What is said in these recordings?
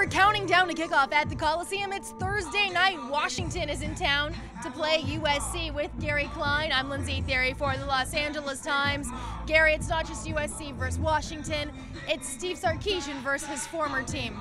We're counting down to kickoff at the Coliseum. It's Thursday night. Washington is in town to play USC with Gary Klein. I'm Lindsay Theory for the Los Angeles Times. Gary, it's not just USC versus Washington. It's Steve Sarkisian versus his former team.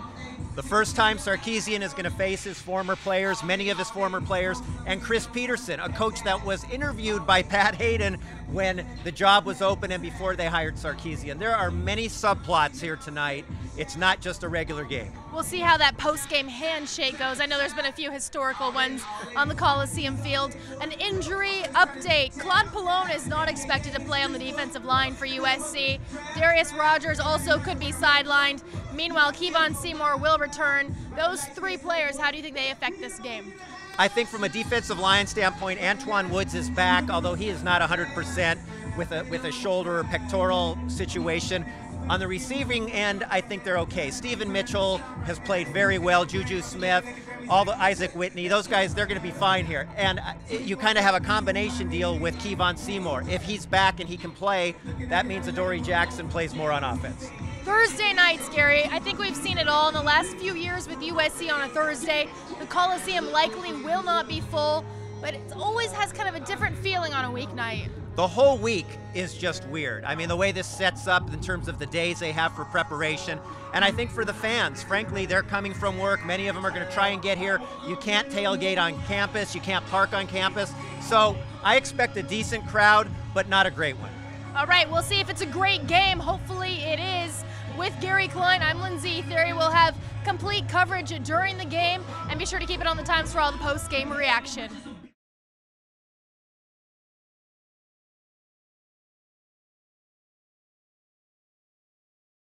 The first time Sarkisian is going to face his former players, many of his former players, and Chris Peterson, a coach that was interviewed by Pat Hayden when the job was open and before they hired Sarkisian. There are many subplots here tonight. It's not just a regular game. We'll see how that post-game handshake goes. I know there's been a few historical ones on the Coliseum field. An injury update. Claude Pallone is not expected to play on the defensive line for USC. Darius Rogers also could be sidelined. Meanwhile, Kevon Seymour will return. Those three players, how do you think they affect this game? I think from a defensive line standpoint, Antwaun Woods is back, although he is not 100% with a shoulder or pectoral situation. On the receiving end, I think they're okay. Stephen Mitchell has played very well. Juju Smith, all the Isaac Whitney, those guys, they're going to be fine here. And you kind of have a combination deal with Kevon Seymour. If he's back and he can play, that means Adoree Jackson plays more on offense. Thursday nights, Gary. I think we've seen it all in the last few years with USC on a Thursday. The Coliseum likely will not be full, but it always has kind of a different feeling on a weeknight. The whole week is just weird. I mean, the way this sets up in terms of the days they have for preparation. And I think for the fans, frankly, they're coming from work. Many of them are going to try and get here. You can't tailgate on campus. You can't park on campus. So I expect a decent crowd, but not a great one. All right, we'll see if it's a great game. Hopefully it is. With Gary Klein, I'm Lindsay Theory. We'll have complete coverage during the game, and be sure to keep it on the Times for all the post-game reaction.